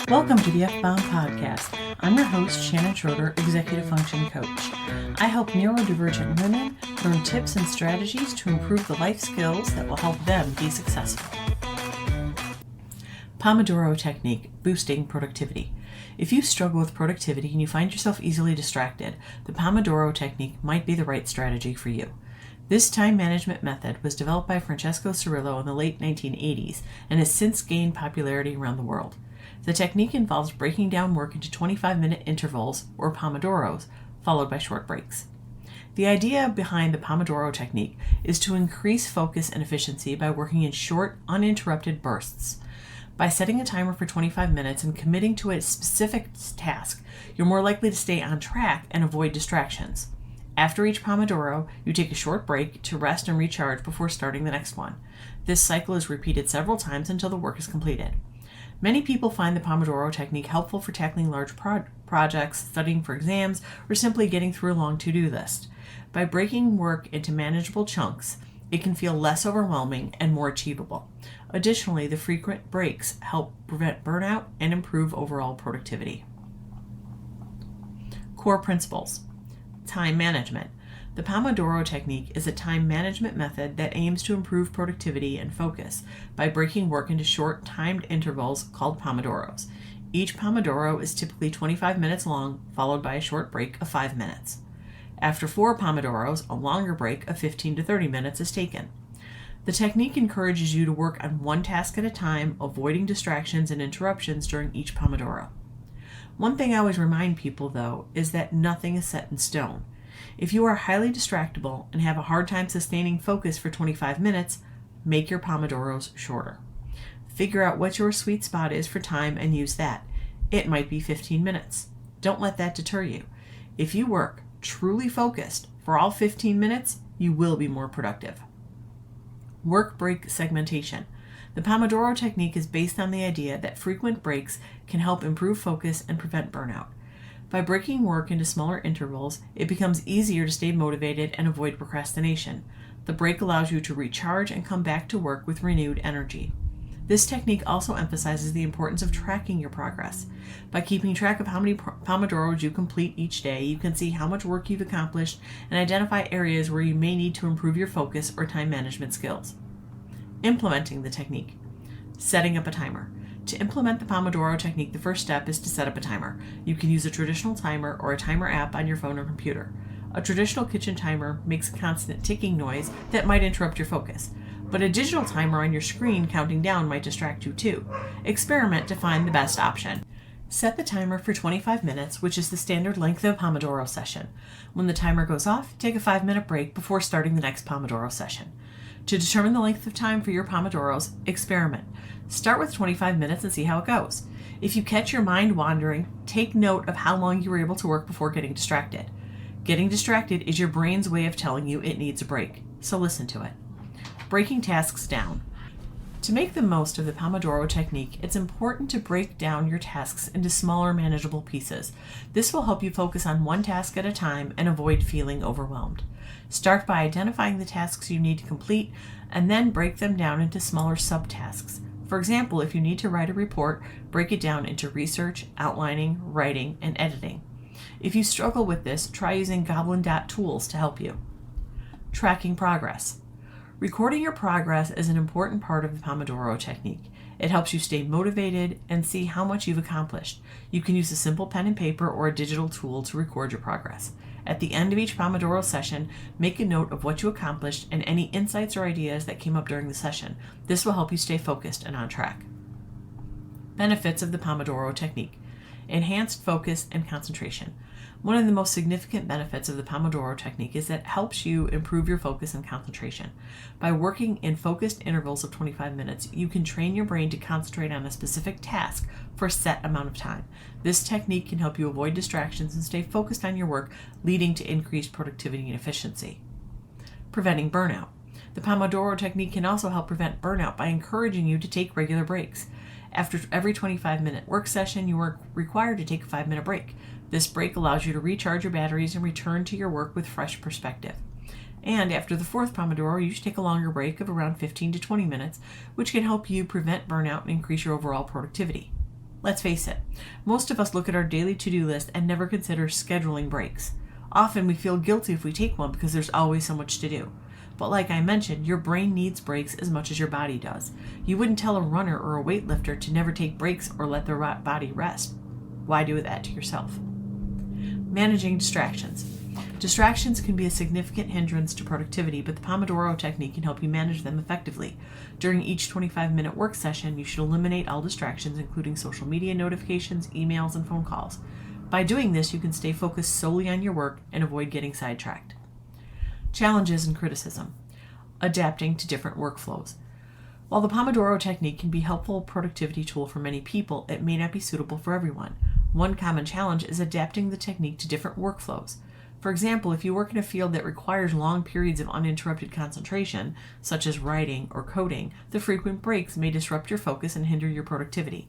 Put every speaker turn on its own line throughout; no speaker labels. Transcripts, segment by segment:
Welcome to the F-Bound Podcast. I'm your host, Shannon Schroeder, Executive Function Coach. I help neurodivergent women learn tips and strategies to improve the life skills that will help them be successful. Pomodoro Technique, boosting productivity. If you struggle with productivity and you find yourself easily distracted, the Pomodoro Technique might be the right strategy for you. This time management method was developed by Francesco Cirillo in the late 1980s and has since gained popularity around the world. The technique involves breaking down work into 25-minute intervals, or Pomodoros, followed by short breaks. The idea behind the Pomodoro Technique is to increase focus and efficiency by working in short, uninterrupted bursts. By setting a timer for 25 minutes and committing to a specific task, you're more likely to stay on track and avoid distractions. After each Pomodoro, you take a short break to rest and recharge before starting the next one. This cycle is repeated several times until the work is completed. Many people find the Pomodoro Technique helpful for tackling large projects, studying for exams, or simply getting through a long to-do list. By breaking work into manageable chunks, it can feel less overwhelming and more achievable. Additionally, the frequent breaks help prevent burnout and improve overall productivity. Core principles. Time management. The Pomodoro Technique is a time management method that aims to improve productivity and focus by breaking work into short, timed intervals called Pomodoros. Each Pomodoro is typically 25 minutes long, followed by a short break of 5 minutes. After 4 Pomodoros, a longer break of 15 to 30 minutes is taken. The technique encourages you to work on one task at a time, avoiding distractions and interruptions during each Pomodoro. One thing I always remind people, though, is that nothing is set in stone. If you are highly distractible and have a hard time sustaining focus for 25 minutes, make your Pomodoros shorter. Figure out what your sweet spot is for time and use that. It might be 15 minutes. Don't let that deter you. If you work truly focused for all 15 minutes, you will be more productive. Work break segmentation. The Pomodoro Technique is based on the idea that frequent breaks can help improve focus and prevent burnout. By breaking work into smaller intervals, it becomes easier to stay motivated and avoid procrastination. The break allows you to recharge and come back to work with renewed energy. This technique also emphasizes the importance of tracking your progress. By keeping track of how many Pomodoros you complete each day, you can see how much work you've accomplished and identify areas where you may need to improve your focus or time management skills. Implementing the technique. Setting up a timer. To implement the Pomodoro Technique, the first step is to set up a timer. You can use a traditional timer or a timer app on your phone or computer. A traditional kitchen timer makes a constant ticking noise that might interrupt your focus, but a digital timer on your screen counting down might distract you too. Experiment to find the best option. Set the timer for 25 minutes, which is the standard length of a Pomodoro session. When the timer goes off, take a 5-minute break before starting the next Pomodoro session. To determine the length of time for your Pomodoros, experiment. Start with 25 minutes and see how it goes. If you catch your mind wandering, take note of how long you were able to work before getting distracted. Getting distracted is your brain's way of telling you it needs a break, so listen to it. Breaking tasks down. To make the most of the Pomodoro Technique, it's important to break down your tasks into smaller, manageable pieces. This will help you focus on one task at a time and avoid feeling overwhelmed. Start by identifying the tasks you need to complete and then break them down into smaller subtasks. For example, if you need to write a report, break it down into research, outlining, writing, and editing. If you struggle with this, try using Goblin Dot tools to help you. Tracking progress. Recording your progress is an important part of the Pomodoro Technique. It helps you stay motivated and see how much you've accomplished. You can use a simple pen and paper or a digital tool to record your progress. At the end of each Pomodoro session, make a note of what you accomplished and any insights or ideas that came up during the session. This will help you stay focused and on track. Benefits of the Pomodoro Technique. Enhanced focus and concentration. One of the most significant benefits of the Pomodoro Technique is that it helps you improve your focus and concentration. By working in focused intervals of 25 minutes, you can train your brain to concentrate on a specific task for a set amount of time. This technique can help you avoid distractions and stay focused on your work, leading to increased productivity and efficiency. Preventing burnout. The Pomodoro Technique can also help prevent burnout by encouraging you to take regular breaks. After every 25-minute work session, you are required to take a 5-minute break. This break allows you to recharge your batteries and return to your work with fresh perspective. And after the 4th Pomodoro, you should take a longer break of around 15 to 20 minutes, which can help you prevent burnout and increase your overall productivity. Let's face it, most of us look at our daily to-do list and never consider scheduling breaks. Often we feel guilty if we take one because there's always so much to do. But like I mentioned, your brain needs breaks as much as your body does. You wouldn't tell a runner or a weightlifter to never take breaks or let their body rest. Why do that to yourself? Managing distractions. Distractions can be a significant hindrance to productivity, but the Pomodoro Technique can help you manage them effectively. During each 25-minute work session, you should eliminate all distractions, including social media notifications, emails, and phone calls. By doing this, you can stay focused solely on your work and avoid getting sidetracked. Challenges and criticism. Adapting to different workflows. While the Pomodoro Technique can be a helpful productivity tool for many people, it may not be suitable for everyone. One common challenge is adapting the technique to different workflows. For example, if you work in a field that requires long periods of uninterrupted concentration, such as writing or coding, the frequent breaks may disrupt your focus and hinder your productivity.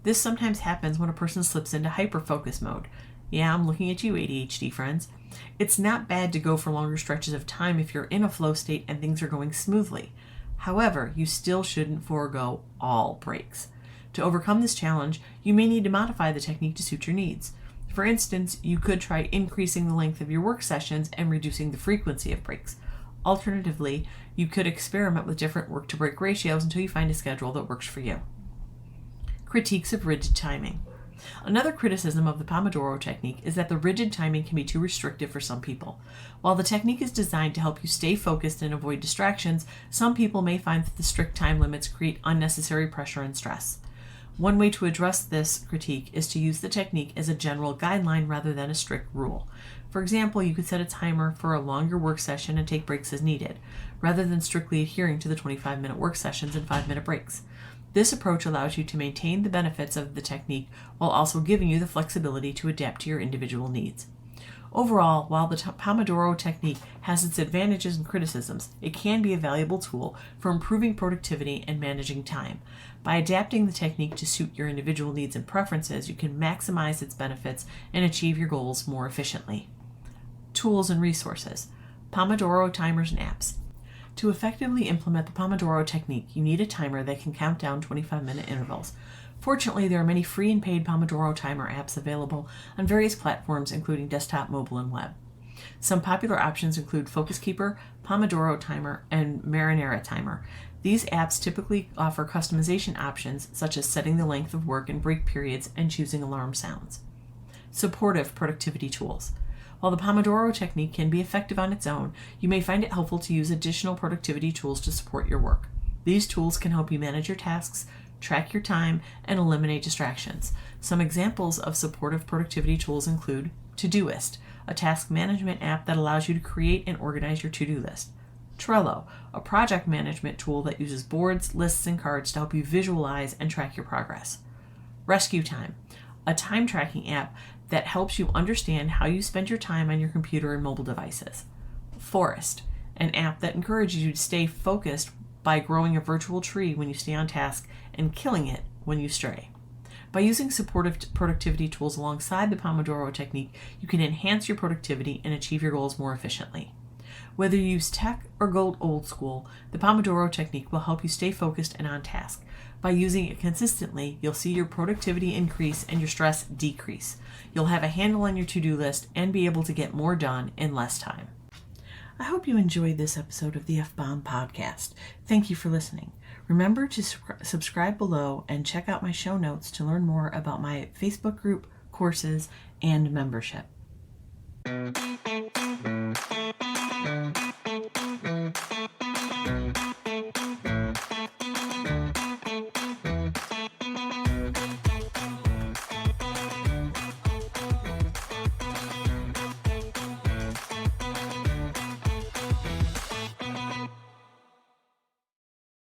This sometimes happens when a person slips into hyper-focus mode. Yeah, I'm looking at you, ADHD friends. It's not bad to go for longer stretches of time if you're in a flow state and things are going smoothly. However, you still shouldn't forego all breaks. To overcome this challenge, you may need to modify the technique to suit your needs. For instance, you could try increasing the length of your work sessions and reducing the frequency of breaks. Alternatively, you could experiment with different work-to-break ratios until you find a schedule that works for you. Critiques of rigid timing. Another criticism of the Pomodoro Technique is that the rigid timing can be too restrictive for some people. While the technique is designed to help you stay focused and avoid distractions, some people may find that the strict time limits create unnecessary pressure and stress. One way to address this critique is to use the technique as a general guideline rather than a strict rule. For example, you could set a timer for a longer work session and take breaks as needed, rather than strictly adhering to the 25-minute work sessions and 5-minute breaks. This approach allows you to maintain the benefits of the technique while also giving you the flexibility to adapt to your individual needs. Overall, while the Pomodoro Technique has its advantages and criticisms, it can be a valuable tool for improving productivity and managing time. By adapting the technique to suit your individual needs and preferences, you can maximize its benefits and achieve your goals more efficiently. Tools and resources. Pomodoro timers and apps. To effectively implement the Pomodoro Technique, you need a timer that can count down 25-minute intervals. Fortunately, there are many free and paid Pomodoro timer apps available on various platforms, including desktop, mobile, and web. Some popular options include Focus Keeper, Pomodoro Timer, and Marinara Timer. These apps typically offer customization options, such as setting the length of work and break periods and choosing alarm sounds. Supportive productivity tools. While the Pomodoro Technique can be effective on its own, you may find it helpful to use additional productivity tools to support your work. These tools can help you manage your tasks, track your time, and eliminate distractions. Some examples of supportive productivity tools include Todoist, a task management app that allows you to create and organize your to-do list. Trello, a project management tool that uses boards, lists, and cards to help you visualize and track your progress. Rescue Time, a time tracking app that helps you understand how you spend your time on your computer and mobile devices. Forest, an app that encourages you to stay focused by growing a virtual tree when you stay on task and killing it when you stray. By using supportive productivity tools alongside the Pomodoro Technique, you can enhance your productivity and achieve your goals more efficiently. Whether you use tech or go old school, the Pomodoro Technique will help you stay focused and on task. By using it consistently, you'll see your productivity increase and your stress decrease. You'll have a handle on your to-do list and be able to get more done in less time. I hope you enjoyed this episode of the F-Bomb Podcast. Thank you for listening. Remember to subscribe below and check out my show notes to learn more about my Facebook group, courses, and membership.